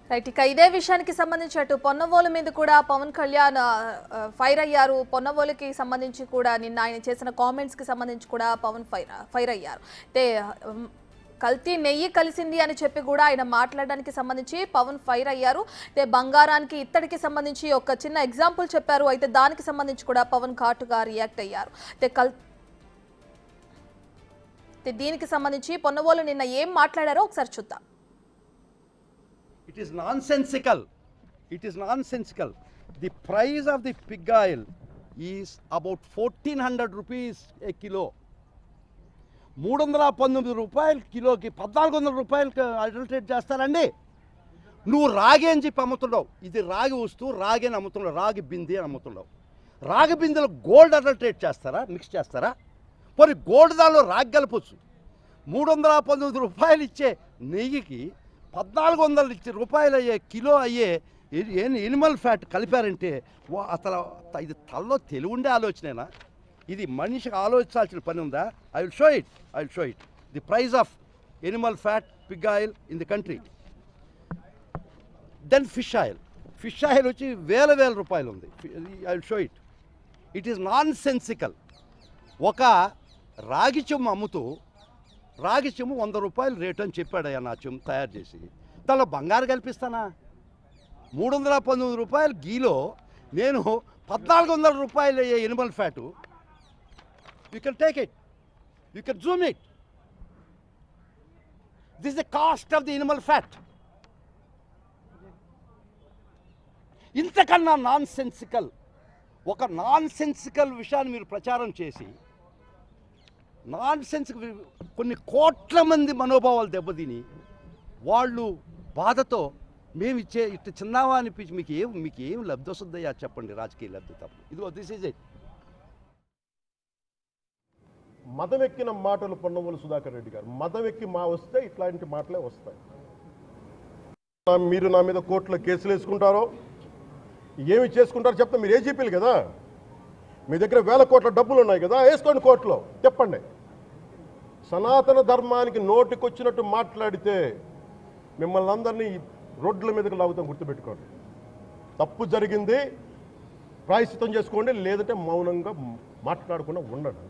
Right. ఇక ఇదే విషయానికి సంబంధించి అటు పొన్నవోలు మీద కూడా పవన్ కళ్యాణ్ ఫైర్ అయ్యారు. పొన్నవోలుకి సంబంధించి కూడా నిన్న ఆయన చేసిన కామెంట్స్ కి సంబంధించి కూడా పవన్ ఫైర్ అయ్యారు. అయితే కల్తీ నెయ్యి కలిసింది అని చెప్పి కూడా ఆయన మాట్లాడడానికి సంబంధించి పవన్ ఫైర్ అయ్యారు. అయితే బంగారానికి ఇత్తడికి సంబంధించి ఒక చిన్న ఎగ్జాంపుల్ చెప్పారు. అయితే దానికి సంబంధించి కూడా పవన్ ఘాటుగా రియాక్ట్ అయ్యారు. అయితే దీనికి సంబంధించి పొన్నవోలు నిన్న ఏం మాట్లాడారో ఒకసారి చూద్దాం. It is nonsensical. It is nonsensical. The price of the pig oil is about 1400 rupees a kilo. 319 రూపాయలు కిలోకి 1400 రూపాయలకి అడల్టరేట్ చేస్తారండి. నువ్వు రాగి అని చెప్పి అమ్ముతున్నావు. ఇది రాగి వస్తువు, రాగి అని అమ్ముతున్నావు, రాగి బింది అని అమ్ముతున్నావు. రాగి బిందెలో గోల్డ్ అడల్టరేట్ చేస్తారా, మిక్స్ చేస్తారా? మరి గోల్డ్ దానిలో రాగి కలపొచ్చు. 319 రూపాయలు ఇచ్చే నెయ్యికి 1400 రూపాయలు అయ్యే కిలో అయ్యే ఎనిమల్ ఫ్యాట్ కలిపారంటే అసలు ఇది తలలో తెలివి ఉండే ఆలోచనేనా? ఇది మనిషికి ఆలోచించాల్సిన పని ఉందా? I will show it the price of animal fat pig oil in the country. Then fish oil వచ్చి వేల రూపాయలు ఉంది. I will show it is nonsensical. ఒక రాగి చెమ్ము అమ్ముతూ రాగి చెమ్ము 100 రూపాయలు రేటు అని చెప్పాడయ్యా నా చెమ్ము తయారు చేసి. దానిలో బంగారు కల్పిస్తానా? 319 రూపాయలు గీలో నేను 1400 రూపాయలు అయ్యే Animal fat. You can take it, you can Zoom it. This the cost of the Animal fat. ఇంతకన్నా నాన్ సెన్సికల్ విషయాన్ని మీరు ప్రచారం చేసి కొన్ని కోట్ల మంది మనోభావాలు దెబ్బతిని వాళ్ళు బాధతో మేము ఇట్లా చిన్నావా అనిపించి మీకు ఏం లబ్ధి వస్తుందయ్యా చెప్పండి? రాజకీయ లబ్ధి తప్ప. ఇదిగో దిస్ ఈజ్ ఇట్. మదం ఎక్కిన మాటలు పొన్నవోలు సుధాకర్ రెడ్డి గారు. మదం ఎక్కి వస్తే ఇట్లాంటి మాటలే వస్తాయి. మీరు నా మీద కోర్టులో కేసులు వేసుకుంటారో ఏమి చేసుకుంటారో చెప్తే మీరు ఏజీపీలు కదా, మీ దగ్గర వేల కోట్ల డబ్బులు ఉన్నాయి కదా, వేసుకోండి కోర్టులో, చెప్పండి. సనాతన ధర్మానికి నోటికొచ్చినట్టు మాట్లాడితే మిమ్మల్ని అందరినీ రోడ్ల మీదకి లాగుతాం, గుర్తుపెట్టుకోండి. తప్పు జరిగింది, ప్రాయశ్చిత్తం చేసుకోండి, లేదంటే మౌనంగా మాట్లాడకుండా ఉండండి.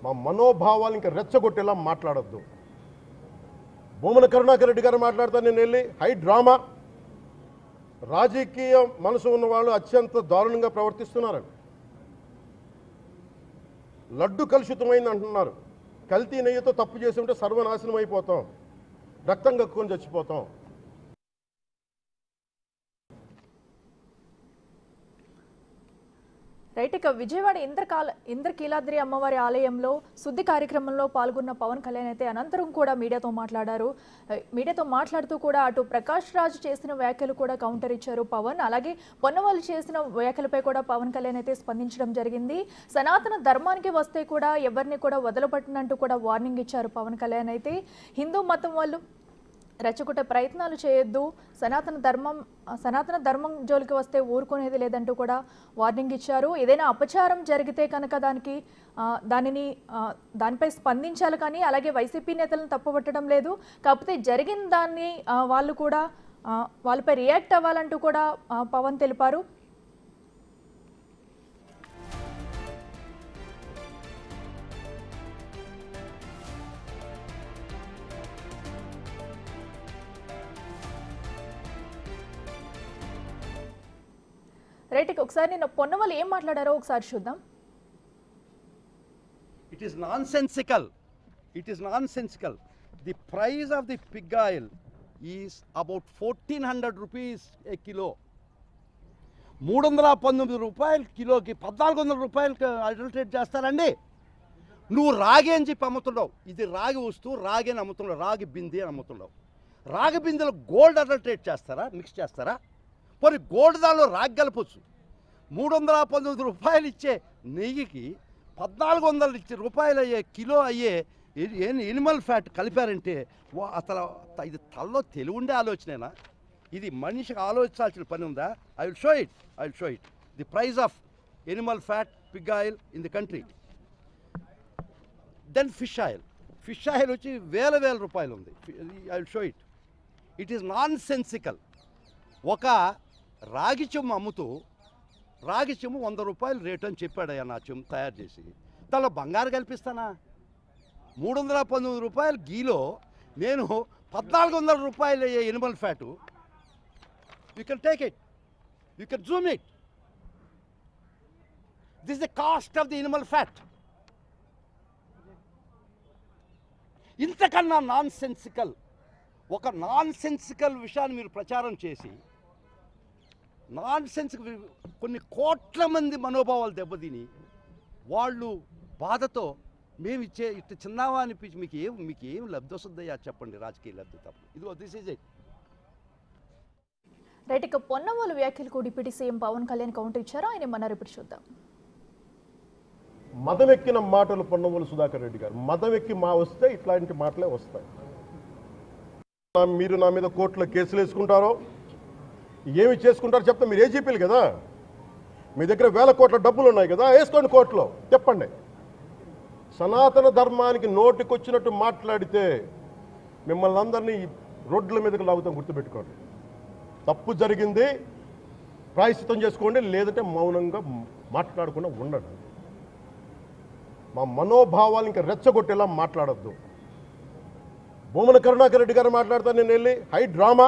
మా మనోభావాలు ఇంకా రెచ్చగొట్టేలా మాట్లాడద్దు. భూమన కరుణాకర్ రెడ్డి గారు మాట్లాడతాను నేను వెళ్ళి హై డ్రామా. రాజకీయ మనసు ఉన్న వాళ్ళు అత్యంత దారుణంగా ప్రవర్తిస్తున్నారండి. లడ్డు కలుషితమైంది అంటున్నారు. కల్తీ నెయ్యితో తప్పు చేసి ఉంటే సర్వనాశనం అయిపోతాం, రక్తం కక్కుని చచ్చిపోతాం. రైట్. ఇక విజయవాడ ఇంద్రకీలాద్రి అమ్మవారి ఆలయంలో శుద్ధి కార్యక్రమంలో పాల్గొన్న పవన్ కళ్యాణ్ అయితే అనంతరం కూడా మీడియాతో మాట్లాడారు. మీడియాతో మాట్లాడుతూ కూడా అటు ప్రకాష్ రాజ్ చేసిన వ్యాఖ్యలు కూడా కౌంటర్ ఇచ్చారు పవన్. అలాగే పొన్నవాళ్ళు చేసిన వ్యాఖ్యలపై కూడా పవన్ కళ్యాణ్ అయితే స్పందించడం జరిగింది. సనాతన ధర్మానికి వస్తే కూడా ఎవరిని కూడా వదలబట్టినంటూ కూడా వార్నింగ్ ఇచ్చారు పవన్ కళ్యాణ్. అయితే హిందూ మతం వాళ్ళు రెచ్చగొట్టే ప్రయత్నాలు చేయొద్దు, సనాతన ధర్మం జోలికి వస్తే ఊరుకునేది లేదంటూ కూడా వార్నింగ్ ఇచ్చారు. ఏదైనా అపచారం జరిగితే కనుక దానిపై స్పందించాలి, కానీ అలాగే వైసీపీ నేతలను తప్పుపట్టడం లేదు. కాకపోతే జరిగిన దాన్ని వాళ్ళు కూడా వాళ్ళపై రియాక్ట్ అవ్వాలంటూ కూడా పవన్ తెలిపారు. రైట్. ఒకసారి నేను పొన్నవాళ్ళు ఏం మాట్లాడారో ఒకసారి చూద్దాం. It is nonsensical. The price of the pig oil is about 1400 rupees a kilo. 319 రూపాయలు కిలోకి 1400 రూపాయలకి అడల్టరేట్ చేస్తారండి. నువ్వు రాగి అని చెప్పి అమ్ముతున్నావు. ఇది రాగి వస్తువు, రాగి అని అమ్ముతున్నావు, రాగి బింది అని అమ్ముతున్నావు. రాగి బిందెలో గోల్డ్ అడల్టరేట్ చేస్తారా, మిక్స్ చేస్తారా? మరి గోల్డ్ దానిలో రాగి కలపొచ్చు. 319 రూపాయలు ఇచ్చే నెయ్యికి 1400 రూపాయలు అయ్యే కిలో అయ్యే ఎనిమల్ ఫ్యాట్ కలిపారంటే అసలు ఇది తలలో తెలివి ఉండే ఆలోచనేనా? ఇది మనిషికి ఆలోచించాల్సిన పని ఉందా? I will show it the price of animal fat pig oil in the country. Then fish oil వచ్చి వేల రూపాయలు ఉంది. I will show it it is nonsensical. ఒక రాగి చెమ్ము అమ్ముతూ రాగి చెమ్ము 100 రూపాయలు రేటు అని చెప్పాడయ్యా నా చెమ్ము తయారు చేసి. దానిలో బంగారు కల్పిస్తానా? 319 రూపాయలు గీలో నేను 1400 రూపాయలు అయ్యే Animal fat. You can take it, you can Zoom it. This is the cost of the Animal fat. ఇంతకన్నా నాన్ సెన్సికల్ ఒక నాన్ సెన్సికల్ విషయాన్ని మీరు ప్రచారం చేసి నాన్ సెన్సికల్ కొన్ని కోట్ల మంది మనోభావాలు దెబ్బతిని వాళ్ళు బాధతో మేము ఇచ్చే ఇట్లా చిన్నావా అనిపించి మీకు ఏం లబ్ధి వస్తుందయ్యా చెప్పండి, రాజకీయ లబ్ధి తప్ప. ఇదిగో దిస్ ఈజ్ ఇట్. రైట్, ఇక పొన్నవోలు వ్యాఖ్యలకు deputy CM Pawan Kalyan counter ఇచ్చారు. ఆయన ఏమన్నారు ఇప్పుడు చూద్దాం. మదవెక్కిన మాటలు పొన్నవోలు సుధాకర్ రెడ్డి గారు. మదవెక్కి వస్తే ఇట్లాంటి మాటలే వస్తాయి. మీరు నా మీద కోర్టులో కేసులు వేసుకుంటారో ఏమి చేసుకుంటారో చెప్తే మీరు ఏజీపీలు కదా, మీ దగ్గర వేల కోట్ల డబ్బులు ఉన్నాయి కదా, వేసుకోండి కోర్టులో. చెప్పండి. సనాతన ధర్మానికి నోటికొచ్చినట్టు మాట్లాడితే మిమ్మల్ని అందరినీ రోడ్ల మీదకి లాగుతాం, గుర్తుపెట్టుకోండి. తప్పు జరిగింది, ప్రాయశ్చిత్తం చేసుకోండి, లేదంటే మౌనంగా మాట్లాడకుండా ఉండండి. మా మనోభావాలు ఇంకా రెచ్చగొట్టేలా మాట్లాడద్దు. భూమన కరుణాకర్ రెడ్డి గారు మాట్లాడతాను నేను వెళ్ళి హై డ్రామా,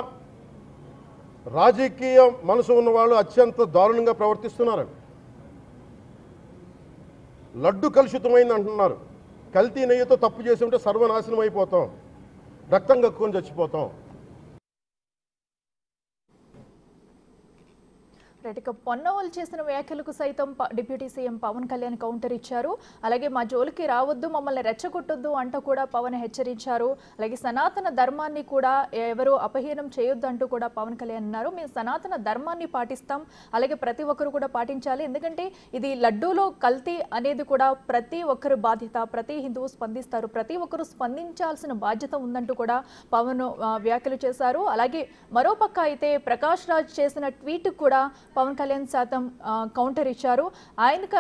రాజకీయ మనసు ఉన్న వాళ్ళు అత్యంత దారుణంగా ప్రవర్తిస్తున్నారండి. లడ్డు కలుషితమైంది అంటున్నారు. కల్తీ నెయ్యితో తప్పు చేసి ఉంటే సర్వనాశనం అయిపోతాం, రక్తం కక్కుని చచ్చిపోతాం. రైట్, ఇక పొన్నవోలు చేసిన వ్యాఖ్యలకు సైతం deputy CM Pawan Kalyan counter ఇచ్చారు. అలాగే మా జోలికి రావద్దు, మమ్మల్ని రెచ్చగొట్టొద్దు అంటూ కూడా పవన్ హెచ్చరించారు. అలాగే సనాతన ధర్మాన్ని కూడా ఎవరు అపహీనం చేయొద్దు అంటూ కూడా పవన్ కళ్యాణ్ అన్నారు. మేము సనాతన ధర్మాన్ని పాటిస్తాం, అలాగే ప్రతి ఒక్కరు కూడా పాటించాలి. ఎందుకంటే ఇది లడ్డూలో కల్తీ అనేది కూడా ప్రతి ఒక్కరు బాధ్యత, ప్రతి హిందువు స్పందిస్తారు, ప్రతి ఒక్కరు స్పందించాల్సిన బాధ్యత ఉందంటూ కూడా పవన్ వ్యాఖ్యలు చేశారు. అలాగే మరోపక్క అయితే ప్రకాష్ రాజ్ చేసిన ట్వీట్ కూడా పవన్ కళ్యాణ్ శాతం కౌంటర్ ఇచ్చారు. ఆయనకు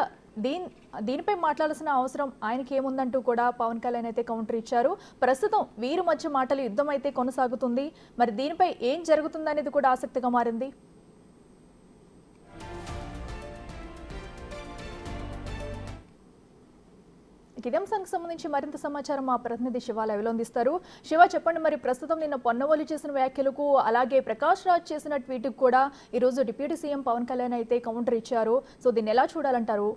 దీనిపై మాట్లాడాల్సిన అవసరం ఆయనకి ఏముందంటూ కూడా పవన్ కళ్యాణ్ అయితే కౌంటర్ ఇచ్చారు. ప్రస్తుతం వీరి మధ్య మాటలు యుద్ధం అయితే కొనసాగుతుంది. మరి దీనిపై ఏం జరుగుతుందనేది కూడా ఆసక్తిగా మారింది. ఇదే అంశానికి సంబంధించి మరింత సమాచారం మా ప్రతినిధి శివ లైవ్లో అందిస్తారు. శివ, చెప్పండి, మరి ప్రస్తుతం నిన్న పొన్నవోలు చేసిన వ్యాఖ్యలకు అలాగే ప్రకాష్ రాజ్ చేసిన ట్వీట్కి కూడా ఈరోజు డిప్యూటీ సీఎం పవన్ కళ్యాణ్ అయితే కౌంటర్ ఇచ్చారు. సో దీన్ని ఎలా చూడాలంటారు?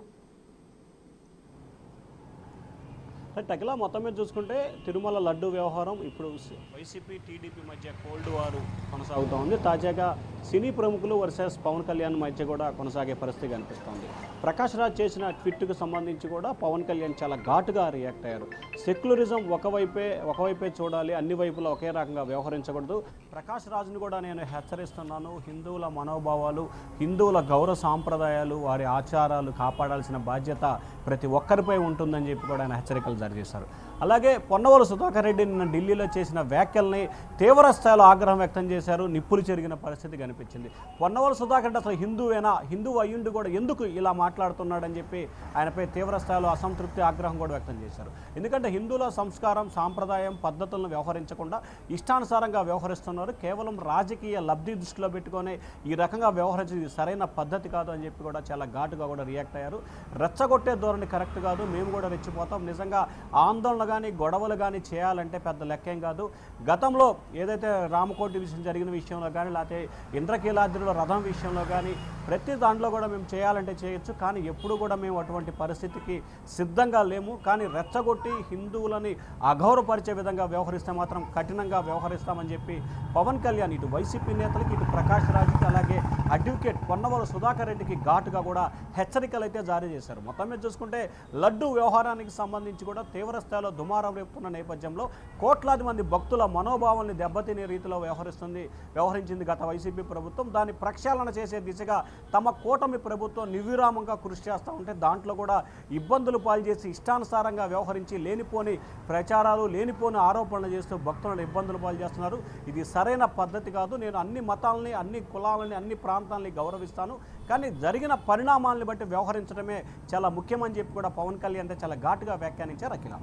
టకిలా మొత్తం మీద చూసుకుంటే తిరుమల లడ్డు వ్యవహారం ఇప్పుడు వైసీపీ టీడీపీ మధ్య కోల్డ్ వార్ కొనసాగుతూ ఉంది. తాజాగా సినీ ప్రముఖులు వర్సెస్ పవన్ కళ్యాణ్ మధ్య కూడా కొనసాగే పరిస్థితి కనిపిస్తోంది. ప్రకాష్ రాజ్ చేసిన ట్వీట్కు సంబంధించి కూడా పవన్ కళ్యాణ్ చాలా ఘాటుగా రియాక్ట్ అయ్యారు. సెక్యులరిజం ఒకవైపే చూడాలి, అన్ని వైపులా ఒకే రకంగా వ్యవహరించకూడదు. ప్రకాష్ రాజ్ని కూడా నేను హెచ్చరిస్తున్నాను. హిందువుల మనోభావాలు, హిందువుల గౌరవ సాంప్రదాయాలు, వారి ఆచారాలు కాపాడాల్సిన బాధ్యత ప్రతి ఒక్కరిపై ఉంటుందని చెప్పి కూడా ఆయన హెచ్చరికలు జారీ చేశారు. అలాగే పొన్నవోలు సుధాకర్ రెడ్డి నిన్న ఢిల్లీలో చేసిన వ్యాఖ్యల్ని తీవ్ర స్థాయిలో ఆగ్రహం వ్యక్తం చేశారు. నిప్పులు చెరిగిన పరిస్థితి కనిపించింది. పొన్నవోలు సుధాకర్ రెడ్డి అసలు హిందువేనా, హిందువు అయ్యుండి కూడా ఎందుకు ఇలా మాట్లాడుతున్నాడని చెప్పి ఆయనపై తీవ్ర స్థాయిలో అసంతృప్తి, ఆగ్రహం కూడా వ్యక్తం చేశారు. ఎందుకంటే హిందువుల సంస్కారం, సాంప్రదాయం, పద్ధతులను వ్యవహరించకుండా ఇష్టానుసారంగా వ్యవహరిస్తున్నారు. కేవలం రాజకీయ లబ్ధి దృష్టిలో పెట్టుకొని ఈ రకంగా వ్యవహరించేది సరైన పద్ధతి కాదు అని చెప్పి కూడా చాలా ఘాటుగా కూడా రియాక్ట్ అయ్యారు. రెచ్చగొట్టే ధోరణి కరెక్ట్ కాదు, మేము కూడా రెచ్చిపోతాం. నిజంగా ఆందోళన కానీ గొడవలు కానీ చేయాలంటే పెద్ద లెక్కేం కాదు. గతంలో ఏదైతే రామకోటి విషయం జరిగిన విషయంలో కానీ, లేకపోతే ఇంద్రకీలాద్రిలో రథం విషయంలో కానీ ప్రతి దాంట్లో కూడా మేము చేయాలంటే చేయొచ్చు. కానీ ఎప్పుడు కూడా మేము అటువంటి పరిస్థితికి సిద్ధంగా లేము. కానీ రెచ్చగొట్టి హిందువులని అగౌరవపరిచే విధంగా వ్యవహరిస్తే మాత్రం కఠినంగా వ్యవహరిస్తామని చెప్పి పవన్ కళ్యాణ్ ఇటు వైసీపీ నేతలకి, ఇటు ప్రకాష్ రాజ్కి, అలాగే అడ్వకేట్ పొన్నవోలు సుధాకర్ రెడ్డికి ఘాటుగా కూడా హెచ్చరికలు అయితే జారీ చేశారు. మొత్తం మీద చూసుకుంటే లడ్డు వ్యవహారానికి సంబంధించి కూడా తీవ్ర స్థాయిలో దుమారం రేపుతున్న నేపథ్యంలో కోట్లాది మంది భక్తుల మనోభావాల్ని దెబ్బతినే రీతిలో వ్యవహరించింది గత వైసీపీ ప్రభుత్వం. దాన్ని ప్రక్షాళన చేసే దిశగా తమ కూటమి ప్రభుత్వం నిర్విరామంగా కృషి చేస్తూ ఉంటే దాంట్లో కూడా ఇబ్బందులు పాలు చేసి ఇష్టానుసారంగా వ్యవహరించి లేనిపోని ప్రచారాలు, లేనిపోని ఆరోపణలు చేస్తూ భక్తులను ఇబ్బందులు పాలు చేస్తున్నారు. ఇది సరైన పద్ధతి కాదు. నేను అన్ని మతాలని, అన్ని కులాలని, అన్ని ప్రాంతాలని గౌరవిస్తాను. కానీ జరిగిన పరిణామాలను బట్టి వ్యవహరించడమే చాలా ముఖ్యమని చెప్పి కూడా పవన్ కళ్యాణ్ చాలా ఘాటుగా వ్యాఖ్యానించారు. Akhila.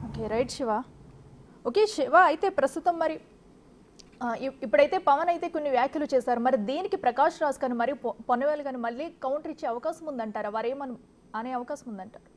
Okay, right Shiva. Okay Shiva, అయితే ప్రస్తుతం మరి ఇప్పుడైతే పవన్ అయితే కొన్ని వ్యాఖ్యలు చేశారు. మరి దీనికి ప్రకాష్ రాజ్ కానీ మరి పొన్నవేలు కానీ మళ్ళీ కౌంటర్ ఇచ్చే అవకాశం ఉందంటారా? వారేమని అనే అవకాశం ఉందంటారు?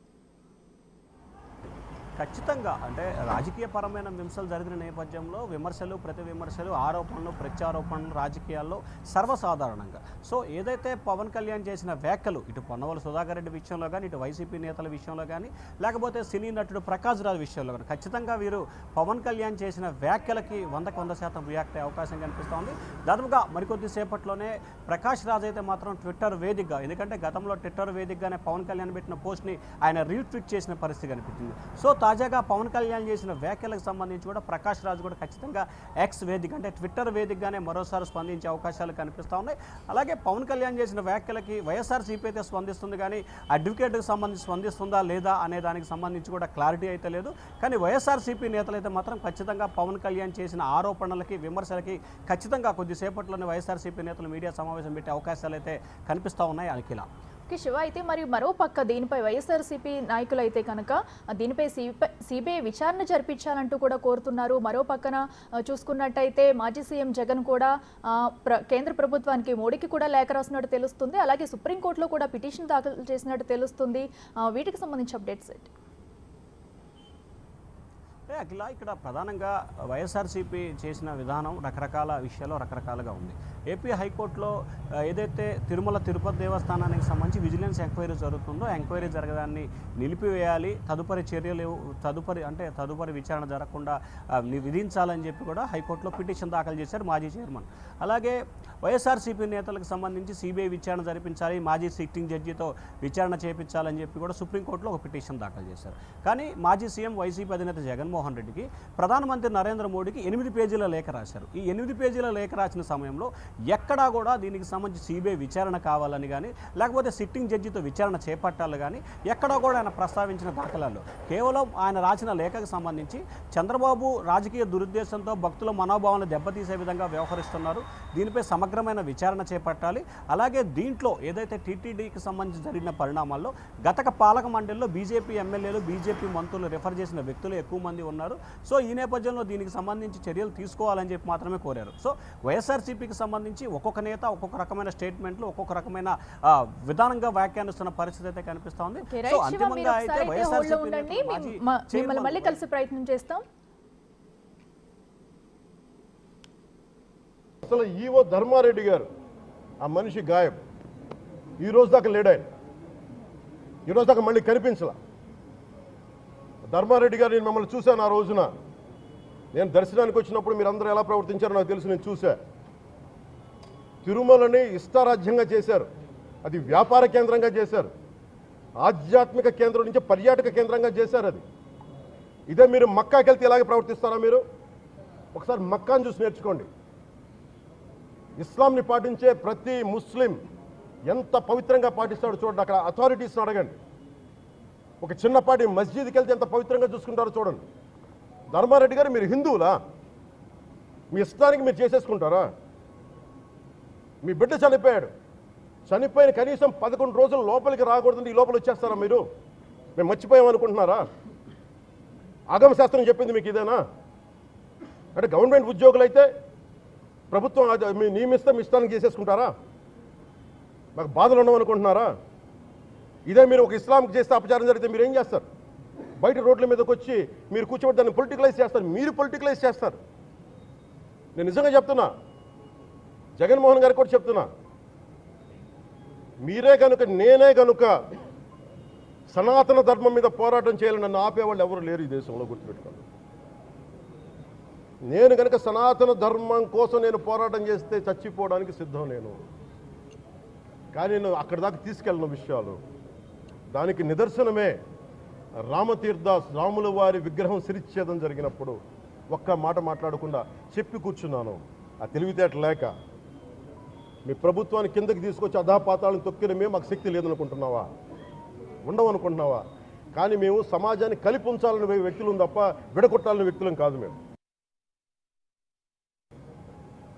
ఖచ్చితంగా అంటే రాజకీయపరమైన విమర్శలు జరిగిన నేపథ్యంలో విమర్శలు ప్రతి విమర్శలు ఆరోపణలు ప్రత్యారోపణలు రాజకీయాల్లో సర్వసాధారణంగా. సో ఏదైతే పవన్ కళ్యాణ్ చేసిన వ్యాఖ్యలు ఇటు పొన్నవల సుధాకర్ రెడ్డి విషయంలో కానీ ఇటు వైసీపీ నేతల విషయంలో కానీ లేకపోతే సినీ నటుడు ప్రకాష్ రాజ్ విషయంలో కానీ ఖచ్చితంగా వీరు పవన్ కళ్యాణ్ చేసిన వ్యాఖ్యలకి 100% రియాక్ట్ అయ్యే అవకాశం కనిపిస్తోంది. దాదాపుగా మరికొద్దిసేపట్లోనే ప్రకాష్ రాజ్ అయితే మాత్రం ట్విట్టర్ వేదికగా, ఎందుకంటే గతంలో ట్విట్టర్ వేదికగానే పవన్ కళ్యాణ్ పెట్టిన పోస్ట్ని ఆయన రీట్వీట్ చేసిన పరిస్థితి కనిపించింది. సో తాజాగా పవన్ కళ్యాణ్ చేసిన వ్యాఖ్యలకు సంబంధించి కూడా ప్రకాష్ రాజ్ కూడా ఖచ్చితంగా ఎక్స్ వేదిక అంటే ట్విట్టర్ వేదికగానే మరోసారి స్పందించే అవకాశాలు కనిపిస్తూ ఉన్నాయి. అలాగే పవన్ కళ్యాణ్ చేసిన వ్యాఖ్యలకి వైఎస్ఆర్సీపీ అయితే స్పందిస్తుంది, కానీ అడ్వకేట్కి సంబంధించి స్పందిస్తుందా లేదా అనే దానికి సంబంధించి కూడా క్లారిటీ అయితే లేదు. కానీ వైఎస్ఆర్సీపీ నేతలు అయితే మాత్రం ఖచ్చితంగా పవన్ కళ్యాణ్ చేసిన ఆరోపణలకి విమర్శలకి ఖచ్చితంగా కొద్దిసేపట్లోనే వైఎస్ఆర్సీపీ నేతలు మీడియా సమావేశం పెట్టే అవకాశాలు అయితే కనిపిస్తూ ఉన్నాయి. అఖిల శివ అయితే మరి మరో పక్క దీనిపై వైఎస్ఆర్సీపీ నాయకులు అయితే కనుక దీనిపై సిబిఐ విచారణ జరిపించాలంటూ కూడా కోరుతున్నారు. మరో పక్కన చూసుకున్నట్టయితే మాజీ సీఎం జగన్ కూడా కేంద్ర ప్రభుత్వానికి మోడీకి కూడా లేఖ రాసినట్టు తెలుస్తుంది. అలాగే సుప్రీంకోర్టులో కూడా పిటిషన్ దాఖలు చేసినట్టు తెలుస్తుంది. వీటికి సంబంధించి అప్డేట్స్ ఏంటి? అఖిల ఇక్కడ ప్రధానంగా వైఎస్ఆర్సీపీ చేసిన విధానం రకరకాల విషయాల్లో రకరకాలుగా ఉంది. ఏపీ హైకోర్టులో ఏదైతే తిరుమల తిరుపతి దేవస్థానానికి సంబంధించి విజిలెన్స్ ఎంక్వైరీ జరుగుతుందో ఎంక్వైరీ జరగడాన్ని నిలిపివేయాలి, తదుపరి చర్యలు తదుపరి విచారణ జరగకుండా విధించాలని చెప్పి కూడా హైకోర్టులో పిటిషన్ దాఖలు చేశారు మాజీ చైర్మన్. అలాగే వైఎస్ఆర్సీపీ నేతలకు సంబంధించి సిబిఐ విచారణ జరిపించాలి, మాజీ సిట్టింగ్ జడ్జితో విచారణ చేయించాలని చెప్పి కూడా సుప్రీంకోర్టులో ఒక పిటిషన్ దాఖలు చేశారు. కానీ మాజీ సీఎం వైసీపీ అధినేత జగన్మోహన్ రెడ్డికి ప్రధానమంత్రి నరేంద్ర మోడీకి 8 పేజీల లేఖ రాశారు. ఈ 8 పేజీల లేఖ రాసిన సమయంలో ఎక్కడా కూడా దీనికి సంబంధించి సిబిఐ విచారణ కావాలని కానీ లేకపోతే సిట్టింగ్ జడ్జితో విచారణ చేపట్టాలి కానీ ఎక్కడా కూడా ఆయన ప్రస్తావించిన దాఖలాలు కేవలం ఆయన రాసిన లేఖకు సంబంధించి చంద్రబాబు రాజకీయ దురుద్దేశంతో భక్తుల మనోభావాలను దెబ్బతీసే విధంగా వ్యవహరిస్తున్నారు, దీనిపై సమగ్రమైన విచారణ చేపట్టాలి. అలాగే దీంట్లో ఏదైతే టీటీడీకి సంబంధించి జరిగిన పరిణామాల్లో గత పాలక మండలిలో బీజేపీ ఎమ్మెల్యేలు బీజేపీ మంత్రులు రిఫర్ చేసిన వ్యక్తులు ఎక్కువ మంది ఉన్నారు. సో ఈ నేపథ్యంలో దీనికి సంబంధించి చర్యలు తీసుకోవాలని చెప్పి మాత్రమే కోరారు. సో వైఎస్ఆర్సీపీకి సంబంధించి ఒక్కొక్క నేత ఒక్కొక్క రకమైన స్టేట్మెంట్లు ఒక్కొక్క రకమైన విధానంగా వ్యాఖ్యానిస్తున్న పరిస్థితి అయితే కనిపిస్తా ఉంది. సో అంతిమంగా అయితే వైఎస్ఆర్సీపీ మళ్ళీ కలిసి ప్రయత్నం చేస్తాం. అసలు ఈవో ధర్మారెడ్డి గారు ఆ మనిషి గాయం, ఈ రోజు దాకా లేడాయన, ఈ రోజు దాకా మళ్ళీ కనిపించలా. ధర్మారెడ్డి గారు నేను మిమ్మల్ని చూశాను. ఆ రోజున నేను దర్శనానికి వచ్చినప్పుడు మీరు అందరూ ఎలా ప్రవర్తించారో నాకు తెలుసు, నేను చూశా. తిరుమలని ఇష్టారాజ్యంగా చేశారు, అది వ్యాపార కేంద్రంగా చేశారు, ఆధ్యాత్మిక కేంద్రం నుంచి పర్యాటక కేంద్రంగా చేశారు. అది ఇదే మీరు మక్కాకి వెళ్తే ఇలాగే ప్రవర్తిస్తారా? మీరు ఒకసారి మక్కాను చూసి నేర్చుకోండి. ఇస్లాంని పాటించే ప్రతి ముస్లిం ఎంత పవిత్రంగా పాటిస్తాడో చూడండి. అక్కడ అథారిటీస్ని అడగండి. ఒక చిన్నపాటి మస్జిద్కి వెళ్తే ఎంత పవిత్రంగా చూసుకుంటారో చూడండి. ధర్మారెడ్డి గారు మీరు హిందువులా? మీ ఇష్టానికి మీరు చేసేసుకుంటారా? మీ బిడ్డ చనిపోయాడు, చనిపోయిన కనీసం 11 రోజులు లోపలికి రాకూడదండి, ఈ లోపల వచ్చేస్తారా మీరు? మేము మర్చిపోయామనుకుంటున్నారా? ఆగమశాస్త్రం చెప్పింది మీకు ఇదేనా? అంటే గవర్నమెంట్ ఉద్యోగులు అయితే ప్రభుత్వం మీ నియమిస్తే మీ ఇష్టానికి చేసేసుకుంటారా? మాకు బాధలు ఉండవనుకుంటున్నారా? ఇదే మీరు ఒక ఇస్లాంకి చేస్తే అపచారం జరిగితే మీరు ఏం చేస్తారు? బయట రోడ్ల మీదకి వచ్చి మీరు కూర్చోబెట్టి దాన్ని పొలిటికలైజ్ చేస్తారు, మీరు పొలిటికలైజ్ చేస్తారు. నేను నిజంగా చెప్తున్నా, జగన్మోహన్ గారికి కూడా చెప్తున్నా, మీరే కనుక నేనే కనుక సనాతన ధర్మం మీద పోరాటం చేయాలని నన్ను ఆపేవాళ్ళు ఎవరు లేరు ఈ దేశంలో, గుర్తుపెట్టుకోండి. నేను కనుక సనాతన ధర్మం కోసం నేను పోరాటం చేస్తే చచ్చిపోవడానికి సిద్ధం నేను. కానీ నేను అక్కడి దాకా తీసుకెళ్ళిన విషయాలు దానికి నిదర్శనమే రామతీర్థాస్ రాముల వారి విగ్రహం శిరిచ్ఛేదం జరిగినప్పుడు ఒక్క మాట మాట్లాడకుండా చెప్పి కూర్చున్నాను. ఆ తెలివితేట లేక మీ ప్రభుత్వాన్ని కిందకి తీసుకొచ్చి అధాపాతాలను తొక్కిన మేము మాకు శక్తి లేదనుకుంటున్నావా? ఉండవనుకుంటున్నావా? కానీ మేము సమాజాన్ని కలిపి ఉంచాలనే వ్యక్తులు తప్ప విడగొట్టాలనే వ్యక్తులం కాదు. మేము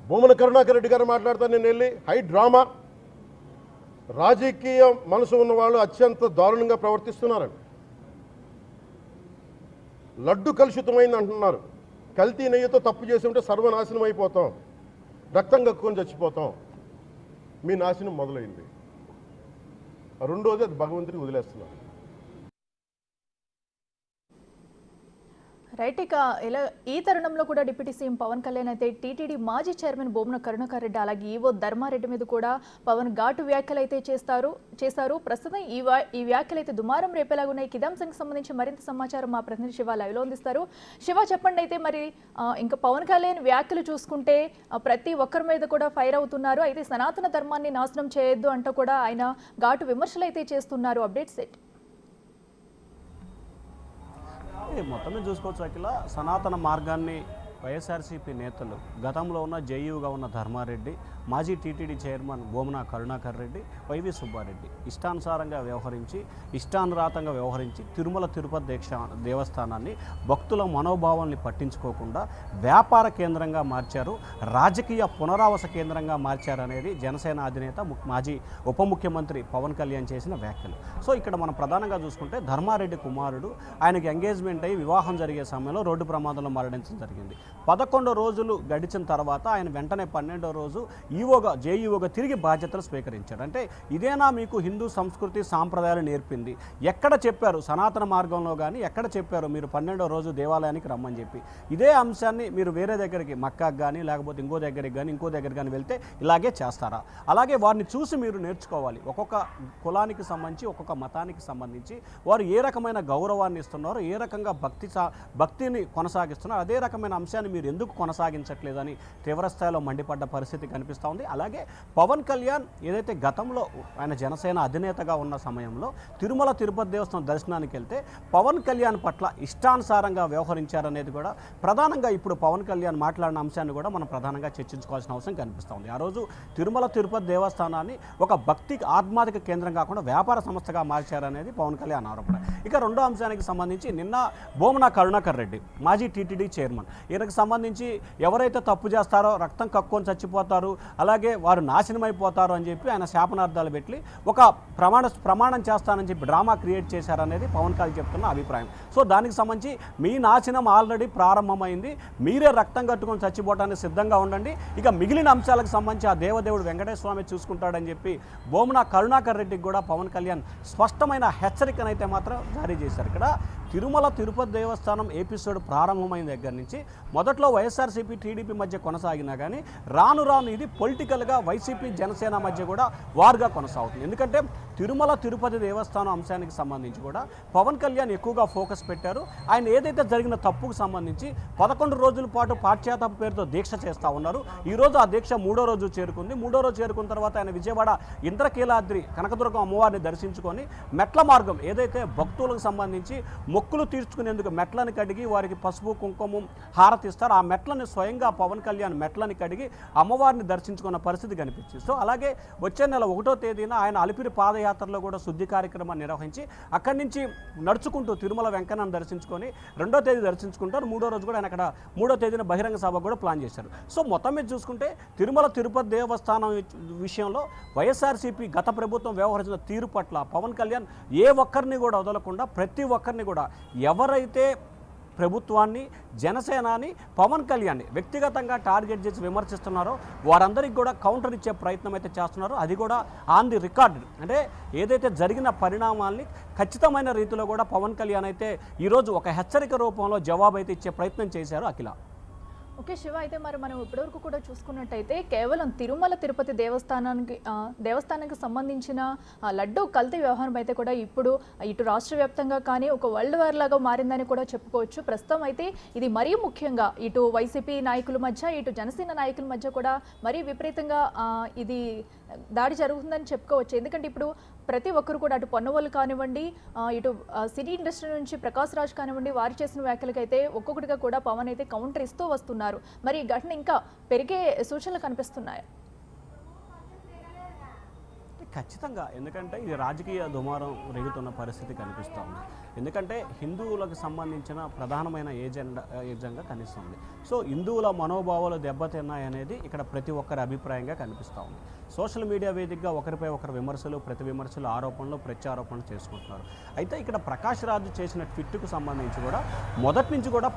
బొమ్మన కరుణాకర్ రెడ్డి గారు మాట్లాడతాను నేను వెళ్ళి హై డ్రామా, రాజకీయ మనసు ఉన్న వాళ్ళు అత్యంత దారుణంగా ప్రవర్తిస్తున్నారండి. లడ్డు కలుషితమైంది అంటున్నారు, కల్తీ నెయ్యితో తప్పు చేసి ఉంటే సర్వనాశనం అయిపోతాం, రక్తం కక్కుని చచ్చిపోతాం. మీ నాశనం మొదలైంది. రెండోది అది భగవంతుడికి వదిలేస్తున్నారు. రైట్. ఇక ఇలా ఈ తరుణంలో కూడా డిప్యూటీ సీఎం పవన్ కళ్యాణ్ అయితే టీటీడీ మాజీ చైర్మన్ బొమ్మన కరుణాకర్ రెడ్డి అలాగే ఈవో ధర్మారెడ్డి మీద కూడా పవన్ ఘాటు వ్యాఖ్యలు అయితే చేశారు. ప్రస్తుతం ఈ వ్యాఖ్యలు అయితే దుమారం రేపేలాగా ఉన్నాయి. కిదాంశానికి సంబంధించి మరింత సమాచారం మా ప్రతినిధి శివ లైవ్లో అందిస్తారు. శివ, చెప్పండి అయితే మరి ఇంకా పవన్ కళ్యాణ్ వ్యాఖ్యలు చూసుకుంటే ప్రతి ఒక్కరి మీద కూడా ఫైర్ అవుతున్నారు. అయితే సనాతన ధర్మాన్ని నాశనం చేయొద్దు అంటూ కూడా ఆయన ఘాటు విమర్శలు అయితే చేస్తున్నారు. అప్డేట్స్ ఏంటి? మొత్తం మీద చూసుకోవచ్చు అఖిల, సనాతన మార్గాన్ని వైఎస్ఆర్సీపీ నేతలు గతంలో ఉన్న జేయూగా ఉన్న ధర్మారెడ్డి, మాజీ TTD chairman Bommana Karunakar Reddy, YV Subbareddy ఇష్టానుసారంగా వ్యవహరించి తిరుమల తిరుపతి దేవస్థానాన్ని భక్తుల మనోభావాల్ని పట్టించుకోకుండా వ్యాపార కేంద్రంగా మార్చారు, రాజకీయ పునరావాస కేంద్రంగా మార్చారనేది జనసేన అధినేత మాజీ ఉప ముఖ్యమంత్రి పవన్ కళ్యాణ్ చేసిన వ్యాఖ్యలు. సో ఇక్కడ మనం ప్రధానంగా చూసుకుంటే ధర్మారెడ్డి కుమారుడు, ఆయనకి ఎంగేజ్మెంట్ అయ్యి వివాహం జరిగే సమయంలో రోడ్డు ప్రమాదంలో మరణించడం జరిగింది. 11 రోజులు గడిచిన తర్వాత ఆయన వెంటనే 12వ రోజు జేఈఓగా తిరిగి బాధ్యతలు స్వీకరించాడు. అంటే ఇదేనా మీకు హిందూ సంస్కృతి సాంప్రదాయాలు నేర్పింది? ఎక్కడ చెప్పారు సనాతన మార్గంలో కానీ, ఎక్కడ చెప్పారు మీరు 12వ రోజు దేవాలయానికి రమ్మని చెప్పి? ఇదే అంశాన్ని మీరు వేరే దగ్గరికి మక్కాకు కానీ లేకపోతే ఇంకో దగ్గరికి కానీ వెళ్తే ఇలాగే చేస్తారా? అలాగే వారిని చూసి మీరు నేర్చుకోవాలి. ఒక్కొక్క కులానికి సంబంధించి ఒక్కొక్క మతానికి సంబంధించి వారు ఏ రకమైన గౌరవాన్ని ఇస్తున్నారు, ఏ రకంగా భక్తిని కొనసాగిస్తున్నారు, అదే రకమైన అంశాన్ని మీరు ఎందుకు కొనసాగించట్లేదని తీవ్రస్థాయిలో మండిపడ్డ పరిస్థితి కనిపిస్తూ ఉంది. అలాగే పవన్ కళ్యాణ్ ఏదైతే గతంలో ఆయన జనసేన అధినేతగా ఉన్న సమయంలో తిరుమల తిరుపతి దేవస్థానం దర్శనానికి వెళ్తే పవన్ కళ్యాణ్ పట్ల ఇష్టానుసారంగా వ్యవహరించారనేది కూడా ప్రధానంగా ఇప్పుడు పవన్ కళ్యాణ్ మాట్లాడిన అంశాన్ని కూడా మనం ప్రధానంగా చర్చించుకోవాల్సిన అవసరం కనిపిస్తూ ఉంది. ఆ రోజు తిరుమల తిరుపతి దేవస్థానాన్ని ఒక భక్తి ఆధ్యాత్మిక కేంద్రం కాకుండా వ్యాపార సంస్థగా మార్చారనేది పవన్ కళ్యాణ్ ఆరోపణ. ఇక రెండో అంశానికి సంబంధించి నిన్న బొమ్మన కరుణాకర్ రెడ్డి మాజీ టీటీడీ చైర్మన్, ఈయనకు సంబంధించి ఎవరైతే తప్పు చేస్తారో రక్తం కక్కుని చచ్చిపోతారు, అలాగే వారు నాశనం అయిపోతారు అని చెప్పి ఆయన శాపనార్థాలు పెట్టి ఒక ప్రమాణం చేస్తానని చెప్పి డ్రామా క్రియేట్ చేశారనేది పవన్ కళ్యాణ్ చెప్తున్న అభిప్రాయం. సో దానికి సంబంధించి మీ నాశనం ఆల్రెడీ ప్రారంభమైంది, మీరే రక్తం కట్టుకొని చచ్చిపోవడానికి సిద్ధంగా ఉండండి, ఇక మిగిలిన అంశాలకు సంబంధించి ఆ దేవదేవుడు వెంకటేశ్వర స్వామి చూసుకుంటాడని చెప్పి బొమ్మన కరుణాకర్ రెడ్డికి కూడా పవన్ కళ్యాణ్ స్పష్టమైన హెచ్చరికనైతే మాత్రం జారీ చేశారు. ఇక్కడ తిరుమల తిరుపతి దేవస్థానం ఎపిసోడ్ ప్రారంభమైన దగ్గర నుంచి మొదట్లో వైఎస్ఆర్సీపీ టీడీపీ మధ్య కొనసాగినా కానీ రాను ఇది పొలిటికల్గా వైసీపీ జనసేన మధ్య కూడా వార్గా కొనసాగుతుంది. ఎందుకంటే తిరుమల తిరుపతి దేవస్థానం అంశానికి సంబంధించి కూడా పవన్ కళ్యాణ్ ఎక్కువగా ఫోకస్ పెట్టారు. ఆయన ఏదైతే జరిగిన తప్పుకు సంబంధించి 11 రోజుల పాటు పాశ్చాత్తాప పేరుతో దీక్ష చేస్తూ ఉన్నారు. ఈరోజు ఆ దీక్ష 3వ రోజు చేరుకుంది. 3వ రోజు చేరుకున్న తర్వాత ఆయన విజయవాడ ఇంద్రకీలాద్రి కనకదుర్గం అమ్మవారిని దర్శించుకొని మెట్ల మార్గం ఏదైతే భక్తులకు సంబంధించి మొక్కులు తీర్చుకునేందుకు మెట్లను కడిగి వారికి పసుపు కుంకుమ హారతి ఇస్తారు, ఆ మెట్లని స్వయంగా పవన్ కళ్యాణ్ మెట్లని కడిగి అమ్మవారిని దర్శించుకున్న పరిస్థితి కనిపించింది. సో అలాగే వచ్చే నెల 1వ తేదీన ఆయన అలిపిరి పాదయాత్రలో కూడా శుద్ధి కార్యక్రమాన్ని నిర్వహించి అక్కడి నుంచి నడుచుకుంటూ తిరుమల వెంకన్నను దర్శించుకొని 2వ తేదీ దర్శించుకుంటారు. 3వ రోజు కూడా ఆయన అక్కడ 3వ తేదీన బహిరంగ సభ కూడా ప్లాన్ చేశారు. సో మొత్తం మీద చూసుకుంటే తిరుమల తిరుపతి దేవస్థానం విషయంలో వైఎస్ఆర్సీపీ గత ప్రభుత్వం వ్యవహరించిన తీరు పట్ల పవన్ కళ్యాణ్ ఏ ఒక్కరిని కూడా వదలకుండా ప్రతి ఒక్కరిని కూడా ఎవరైతే ప్రభుత్వాన్ని జనసేనాని పవన్ కళ్యాణ్ని వ్యక్తిగతంగా టార్గెట్ చేసి విమర్శిస్తున్నారో వారందరికీ కూడా కౌంటర్ ఇచ్చే ప్రయత్నం అయితే చేస్తున్నారో అది కూడా ఆన్ ది రికార్డ్. అంటే ఏదైతే జరిగిన పరిణామాల్ని ఖచ్చితమైన రీతిలో కూడా పవన్ కళ్యాణ్ అయితే ఈరోజు ఒక హెచ్చరిక రూపంలో జవాబు అయితే ఇచ్చే ప్రయత్నం చేశారు. అఖిల, ఓకే శివ, అయితే మరి మనం ఇప్పటివరకు కూడా చూసుకున్నట్టయితే కేవలం తిరుమల తిరుపతి దేవస్థానానికి సంబంధించిన లడ్డూ కల్తీ వ్యవహారం అయితే కూడా ఇప్పుడు ఇటు రాష్ట్ర వ్యాప్తంగా కానీ ఒక వరల్డ్ వార్ లాగా మారిందని కూడా చెప్పుకోవచ్చు. ప్రస్తుతం అయితే ఇది మరీ ముఖ్యంగా ఇటు వైసీపీ నాయకుల మధ్య ఇటు జనసేన నాయకుల మధ్య కూడా మరీ విపరీతంగా ఇది దాడి జరుగుతుందని చెప్పుకోవచ్చు. ఎందుకంటే ఇప్పుడు ప్రతి ఒక్కరు కూడా అటు పొన్నవోలు కానివ్వండి, ఇటు సినీ ఇండస్ట్రీ నుంచి ప్రకాష్ రాజ్ కానివ్వండి, వారు చేసిన వ్యాఖ్యలకైతే ఒక్కొక్కటిగా కూడా పవన్ అయితే కౌంటర్ ఇస్తూ వస్తున్నారు. మరి ఈ ఘటన ఇంకా పెరిగే సూచనలు కనిపిస్తున్నాయి. ఖచ్చితంగా, ఎందుకంటే ఇది రాజకీయ దుమారం రేగుతున్న పరిస్థితి కనిపిస్తూ ఉంది. ఎందుకంటే హిందువులకు సంబంధించిన ప్రధానమైన ఏజెండా కనిపిస్తుంది. సో హిందువుల మనోభావాలు దెబ్బతిన్నాయనేది ఇక్కడ ప్రతి ఒక్కరి అభిప్రాయంగా కనిపిస్తూ ఉంది. సోషల్ మీడియా వేదికగా ఒకరిపై ఒకరు విమర్శలు, ప్రతి విమర్శలు, ఆరోపణలు, ప్రత్యారోపణలు చేసుకుంటున్నారు. అయితే ఇక్కడ ప్రకాష్ రాజు చేసిన ట్వీట్కు సంబంధించి కూడా మొదటి నుంచి కూడా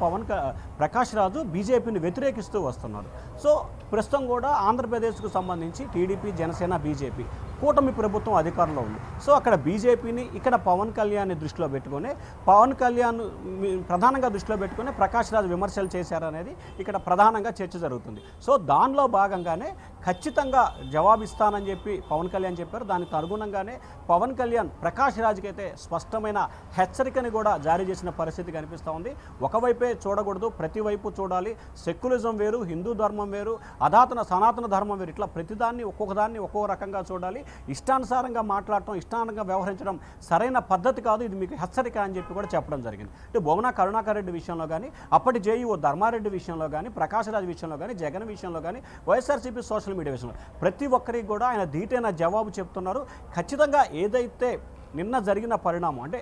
ప్రకాష్ రాజు బీజేపీని వ్యతిరేకిస్తూ వస్తున్నారు. సో ప్రస్తుతం కూడా ఆంధ్రప్రదేశ్కు సంబంధించి టీడీపీ, జనసేన, బీజేపీ కూటమి ప్రభుత్వం అధికారంలో ఉంది. సో అక్కడ బీజేపీని, ఇక్కడ పవన్ కళ్యాణ్ని దృష్టిలో పెట్టుకొని, పవన్ కళ్యాణ్ ప్రధానంగా దృష్టిలో పెట్టుకొని ప్రకాష్ రాజు విమర్శలు చేశారనేది ఇక్కడ ప్రధానంగా చర్చ జరుగుతుంది. సో దానిలో భాగంగానే ఖచ్చితంగా జవాబిస్తానని చెప్పి పవన్ కళ్యాణ్ చెప్పారు. దానికి అనుగుణంగానే పవన్ కళ్యాణ్ ప్రకాష్ రాజుకి అయితే స్పష్టమైన హెచ్చరికని కూడా జారీ చేసిన పరిస్థితి కనిపిస్తూ ఉంది. ఒకవైపే చూడకూడదు, ప్రతి వైపు చూడాలి. సెక్యులిజం వేరు, హిందూ ధర్మం వేరు, సనాతన ధర్మం వేరు, ఇట్లా ప్రతిదాన్ని ఒక్కొక్కదాన్ని ఒక్కో రకంగా చూడాలి. ఇష్టానుసారంగా మాట్లాడటం, ఇష్టానుసారంగా వ్యవహరించడం సరైన పద్ధతి కాదు, ఇది మీకు హెచ్చరిక అని చెప్పి కూడా చెప్పడం జరిగింది. అంటే బొమ్మన కరుణాకర్ రెడ్డి విషయంలో కానీ, అప్పటి జేఈఓ ధర్మారెడ్డి విషయంలో కానీ, ప్రకాష్ రాజ్ విషయంలో కానీ, జగన్ విషయంలో కానీ, వైఎస్ఆర్సీపీ సోషల్ మీడియా విషయంలో ప్రతి ఒక్కరికి కూడా ఆయన ధీటైన జవాబు చెప్తున్నారు. ఖచ్చితంగా ఏదైతే నిన్న జరిగిన పరిణామం, అంటే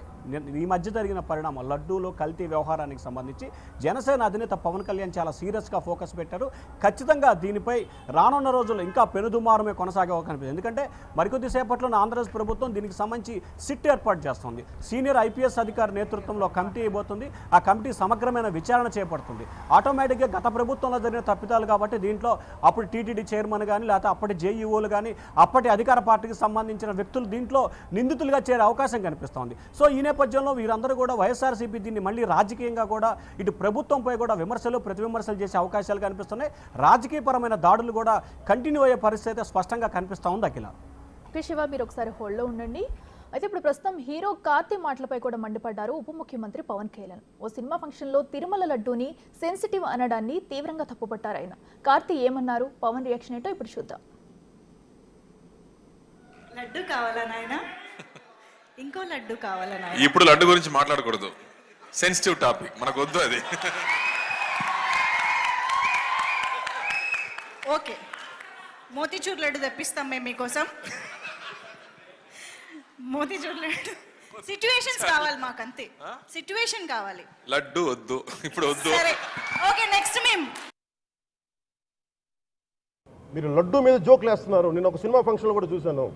ఈ మధ్య జరిగిన పరిణామం లడ్డూలో కల్తీ వ్యవహారానికి సంబంధించి జనసేన అధినేత పవన్ కళ్యాణ్ చాలా సీరియస్గా ఫోకస్ పెట్టారు. ఖచ్చితంగా దీనిపై రానున్న రోజుల్లో ఇంకా పెనుదుమారమే కొనసాగే కనిపిస్తుంది. ఎందుకంటే మరికొద్ది సేపట్లో ఆంధ్రప్రదేశ్ ప్రభుత్వం దీనికి సంబంధించి సిట్ ఏర్పాటు చేస్తుంది. సీనియర్ ఐపీఎస్ అధికారి నేతృత్వంలో కమిటీ అయిపోతుంది. ఆ కమిటీ సమగ్రమైన విచారణ చేపడుతుంది. ఆటోమేటిక్గా గత ప్రభుత్వంలో జరిగిన తప్పిదాలు కాబట్టి దీంట్లో అప్పుడు టీటీడీ చైర్మన్ కానీ, లేకపోతే అప్పటి జేఈఓలు కానీ, అప్పటి అధికార పార్టీకి సంబంధించిన వ్యక్తులు దీంట్లో నిందితులుగా చేరే అవకాశం కనిపిస్తోంది. సో ఈ నేపథ్యంలో వీరందరూ కూడా వైఎస్ఆర్సీపీ దీన్ని మళ్ళీ రాజకీయంగా కూడా ఇటు ప్రభుత్వంపై కూడా విమర్శలు, ప్రతి విమర్శలు చేసే అవకాశాలు కనిపిస్తున్నాయి. రాజకీయపరమైన దాడులు కూడా కంటిన్యూ అయ్యే పరిస్థితి స్పష్టంగా కనిపిస్తూ ఉంది. అఖిల, శివ మీరు ఒకసారి హోల్డ్లో ఉండండి. అయితే ఇప్పుడు ప్రస్తుతం హీరో కార్తీ మాటలపై కూడా మండిపడ్డారు ఉప ముఖ్యమంత్రి పవన్ కళ్యాణ్. ఓ సినిమా ఫంక్షన్లో తిరుమల లడ్డూని సెన్సిటివ్ అనడాన్ని తీవ్రంగా తప్పుపట్టారు ఆయన. కార్తీ ఏమన్నారు, పవన్ రియాక్షన్ ఏంటో ఇప్పుడు చూద్దాం. లడ్డు కావాలా నాయనా? ఇంకో లడ్డు కావాలా నాయనా? ఇప్పుడు లడ్డు గురించి మాట్లాడకూడదు, సెన్సిటివ్ టాపిక్, మనకు వద్దు అది. ఓకే, మోతీచూర్ లడ్డు తెప్పిస్తాం మేము మీకోసం. మోతీచూర్ లడ్డు సిచ్యువేషన్స్ కావాలి మాకు, అంతే. సిచ్యువేషన్ కావాలి, లడ్డు వద్దు, ఇప్పుడు వద్దు. సరే ఓకే, నెక్స్ట్ మీరు లడ్డు మీద జోక్లు వేస్తున్నారు. నేను ఒక సినిమా ఫంక్షన్లో కూడా చూశాను.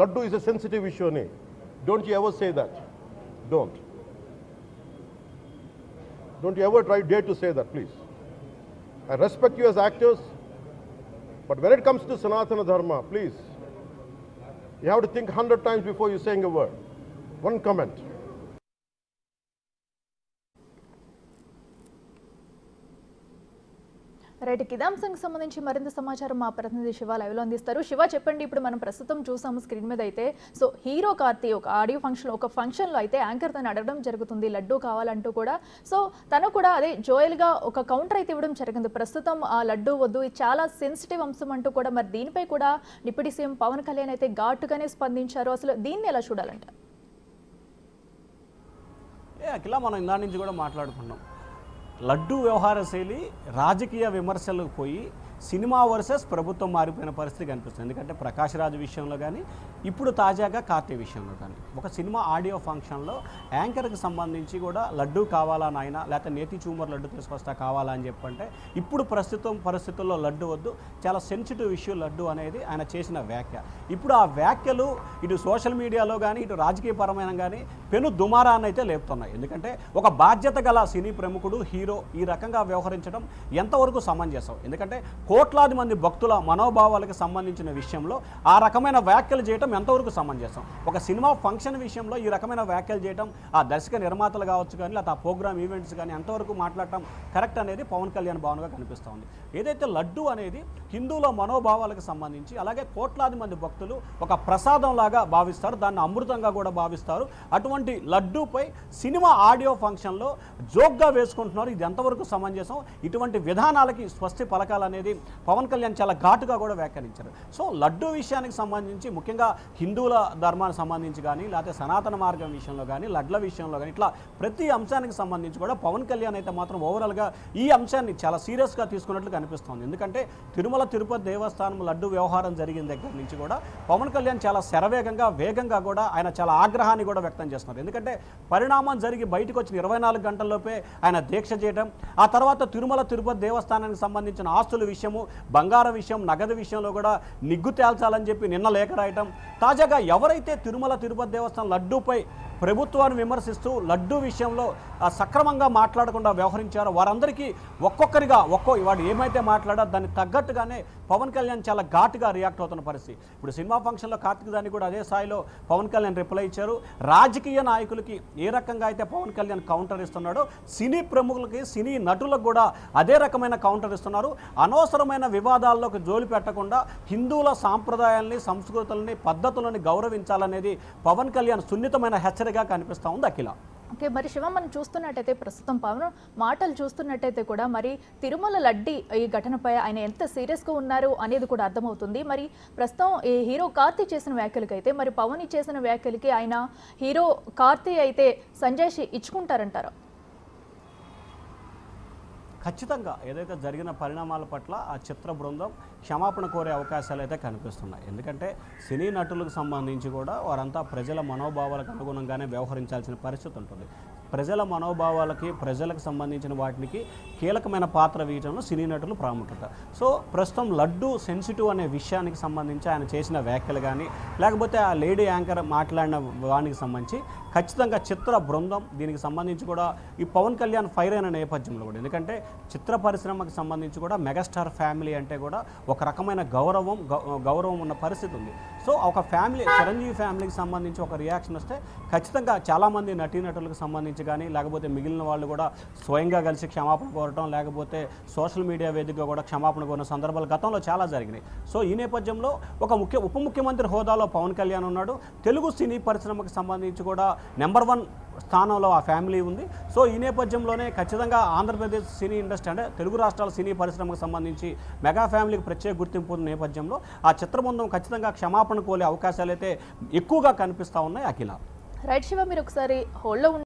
Laddu is a sensitive issue అని. Don't you ever say that. Don't you ever try day to say that, please. I respect you as actors, but when it comes to Sanatana Dharma, please, you have to think 100 times before you saying a word. One comment. Right, ఇదే అంశానికి సంబంధించి మరింత సమాచారం మా ప్రతినిధి శివ లైవ్లో అందిస్తారు. శివ, చెప్పండి, ఇప్పుడు మనం ప్రస్తుతం చూసాము స్క్రీన్ మీద అయితే, సో హీరో కార్తీ ఒక ఆడియో ఫంక్షన్, ఒక ఫంక్షన్లో అయితే యాంకర్ తను అడగడం జరుగుతుంది లడ్డూ కావాలంటూ కూడా. సో తను కూడా అదే జోయల్గా ఒక కౌంటర్ అయితే ఇవ్వడం జరిగింది. ప్రస్తుతం ఆ లడ్డూ వద్దు, ఇది చాలా సెన్సిటివ్ అంశం అంటూ కూడా. మరి దీనిపై కూడా డిప్యూటీ సీఎం పవన్ కళ్యాణ్ అయితే ఘాటుగానే స్పందించారు. అసలు దీన్ని ఎలా చూడాలంట? అఖిల, మనం ఇందా నుంచి కూడా మాట్లాడుకున్నాం. లడ్డూ వ్యవహార శైలి రాజకీయ విమర్శలకు పోయి సినిమా వర్సెస్ ప్రభుత్వం మారిపోయిన పరిస్థితి కనిపిస్తుంది. ఎందుకంటే ప్రకాష్ రాజ్ విషయంలో కానీ, ఇప్పుడు తాజాగా కార్తీ విషయంలో కానీ, ఒక సినిమా ఆడియో ఫంక్షన్లో యాంకర్కి సంబంధించి కూడా లడ్డూ కావాలా నాయన, లేకపోతే నేతి చూమర్ లడ్డు తీసుకొస్తా కావాలా అని చెప్పంటే, ఇప్పుడు పరిస్థితుల్లో లడ్డు వద్దు, చాలా సెన్సిటివ్ ఇష్యూ లడ్డు అనేది ఆయన చేసిన వ్యాఖ్య. ఇప్పుడు ఆ వ్యాఖ్యలు ఇటు సోషల్ మీడియాలో కానీ, ఇటు రాజకీయపరమైన కానీ పెను దుమారాన్ని అయితే లేపుతున్నాయి. ఎందుకంటే ఒక బాధ్యత గల సినీ ప్రముఖుడు, హీరో ఈ రకంగా వ్యవహరించడం ఎంతవరకు సమంజసం? ఎందుకంటే కోట్లాది మంది భక్తుల మనోభావాలకు సంబంధించిన విషయంలో ఆ రకమైన వ్యాఖ్యలు చేయడం ఎంతవరకు సమంజసం? ఒక సినిమా ఫంక్షన్ విషయంలో ఈ రకమైన వ్యాఖ్యలు చేయడం ఆ దర్శక నిర్మాతలు కావచ్చు కానీ, లేకపోతే ఆ ప్రోగ్రామ్ ఈవెంట్స్ కానీ ఎంతవరకు మాట్లాడటం కరెక్ట్ అనేది పవన్ కళ్యాణ్ భావనగా కనిపిస్తూ ఉంది. ఏదైతే లడ్డు అనేది హిందువుల మనోభావాలకు సంబంధించి, అలాగే కోట్లాది మంది భక్తులు ఒక ప్రసాదంలాగా భావిస్తారు, దాన్ని అమృతంగా కూడా భావిస్తారు. అటువంటి లడ్డూపై సినిమా ఆడియో ఫంక్షన్లో జోక్గా వేసుకుంటున్నారు. ఇది ఎంతవరకు సమంజసం? ఇటువంటి విధానాలకి స్వస్తి పలకాలనేది పవన్ కళ్యాణ్ చాలా ఘాటుగా కూడా వ్యాఖ్యానించారు. సో లడ్డు విషయానికి సంబంధించి ముఖ్యంగా హిందువుల ధర్మానికి సంబంధించి కానీ లేకపోతే సనాతన మార్గం విషయంలో కానీ లడ్ల విషయంలో కానీ ఇట్లా ప్రతి అంశానికి సంబంధించి కూడా పవన్ కళ్యాణ్ అయితే మాత్రం ఓవరాల్గా ఈ అంశాన్ని చాలా సీరియస్గా తీసుకున్నట్లు కనిపిస్తోంది. ఎందుకంటే తిరుమల తిరుపతి దేవస్థానం లడ్డు వ్యవహారం జరిగిన దగ్గర నుంచి కూడా పవన్ కళ్యాణ్ చాలా శరవేగంగా వేగంగా కూడా ఆయన చాలా ఆగ్రహాన్ని కూడా వ్యక్తం చేస్తున్నారు. ఎందుకంటే పరిణామం జరిగి బయటకు వచ్చిన 24 గంటల్లోపే ఆయన దీక్ష చేయడం, ఆ తర్వాత తిరుమల తిరుపతి దేవస్థానానికి సంబంధించిన ఆస్తుల విషయము, బంగారం విషయం, నగదు విషయంలో కూడా నిగ్గు తేల్చాలని చెప్పి నిన్న లేఖ రాయటం, తాజాగా ఎవరైతే తిరుమల తిరుపతి దేవస్థానం లడ్డూపై ప్రభుత్వాన్ని విమర్శిస్తూ లడ్డూ విషయంలో సక్రమంగా మాట్లాడకుండా వ్యవహరించారో వారందరికీ ఒక్కొక్కరిగా వాడు ఏమైతే మాట్లాడారో దాన్ని తగ్గట్టుగానే పవన్ కళ్యాణ్ చాలా ఘాటుగా రియాక్ట్ అవుతున్న పరిస్థితి. ఇప్పుడు సినిమా ఫంక్షన్లో కార్తీక్ దాన్ని కూడా అదే స్థాయిలో పవన్ కళ్యాణ్ రిప్లై ఇచ్చారు. రాజకీయ నాయకులకి ఏ రకంగా అయితే పవన్ కళ్యాణ్ కౌంటర్ ఇస్తున్నాడో సినీ ప్రముఖులకి సినీ నటులకు కూడా అదే రకమైన కౌంటర్ ఇస్తున్నారు. అనవసరమైన వివాదాల్లోకి జోలి పెట్టకుండా హిందువుల సాంప్రదాయాల్ని, సంస్కృతులని, పద్ధతులని గౌరవించాలనేది పవన్ కళ్యాణ్ సున్నితమైన హెచ్చరికగా కనిపిస్తూ ఉంది. అఖిల, ఓకే, మరి శివ మనం చూస్తున్నట్టయితే ప్రస్తుతం పవన్ మాటలు చూస్తున్నట్టయితే కూడా మరి తిరుమల లడ్డి ఈ ఘటనపై ఆయన ఎంత సీరియస్గా ఉన్నారు అనేది కూడా అర్థమవుతుంది. మరి ప్రస్తుతం ఈ హీరో కార్తీ చేసిన వ్యాఖ్యలకైతే మరి పవన్ చేసిన వ్యాఖ్యలకి ఆయన హీరో కార్తీ అయితే సంజయ్ ఇచ్చుకుంటారంటారా? ఖచ్చితంగా ఏదైతే జరిగిన పరిణామాల పట్ల ఆ చిత్ర బృందం క్షమాపణ కోరే అవకాశాలు అయితే కనిపిస్తున్నాయి. ఎందుకంటే సినీ నటులకు సంబంధించి కూడా వారంతా ప్రజల మనోభావాలకు అనుగుణంగానే వ్యవహరించాల్సిన పరిస్థితి ఉంటుంది. ప్రజల మనోభావాలకి, ప్రజలకు సంబంధించిన వాటికి కీలకమైన పాత్ర వేయడంలో సినీ నటులు ప్రాముఖ్యత. సో ప్రస్తుతం లడ్డు సెన్సిటివ్ అనే విషయానికి సంబంధించి ఆయన చేసిన వ్యాఖ్యలు కానీ లేకపోతే ఆ లేడీ యాంకర్ మాట్లాడిన వానికి సంబంధించి ఖచ్చితంగా చిత్ర బృందం దీనికి సంబంధించి కూడా ఈ పవన్ కళ్యాణ్ ఫైర్ అయిన నేపథ్యంలో కూడా, ఎందుకంటే చిత్ర పరిశ్రమకు సంబంధించి కూడా మెగాస్టార్ ఫ్యామిలీ అంటే కూడా ఒక రకమైన గౌరవం ఉన్న పరిస్థితి ఉంది. సో ఒక ఫ్యామిలీ, చిరంజీవి ఫ్యామిలీకి సంబంధించి ఒక రియాక్షన్ వస్తే ఖచ్చితంగా చాలామంది నటీనటులకు సంబంధించి కానీ లేకపోతే మిగిలిన వాళ్ళు కూడా స్వయంగా కలిసి క్షమాపణ కోరటం, లేకపోతే సోషల్ మీడియా వేదికగా కూడా క్షమాపణ కోరిన సందర్భాలు గతంలో చాలా జరిగినాయి. సో ఈ నేపథ్యంలో ఒక ఉప ముఖ్యమంత్రి హోదాలో పవన్ కళ్యాణ్ ఉన్నాడు. తెలుగు సినీ పరిశ్రమకు సంబంధించి కూడా నెంబర్ 1 స్థానంలో ఆ ఫ్యామిలీ ఉంది. సో ఈ నేపథ్యంలోనే ఖచ్చితంగా ఆంధ్రప్రదేశ్ సినీ ఇండస్ట్రీ అంటే తెలుగు రాష్ట్రాల సినీ పరిశ్రమకు సంబంధించి మెగా ఫ్యామిలీకి ప్రత్యేక గుర్తింపు ఉన్న నేపథ్యంలో ఆ చిత్రబృందం ఖచ్చితంగా క్షమాపణ కోలే అవకాశాలు అయితే ఎక్కువగా కనిపిస్తూ ఉన్నాయి. అఖిల, రైట్ శివ, మీరు ఒకసారి హోల్డ్లో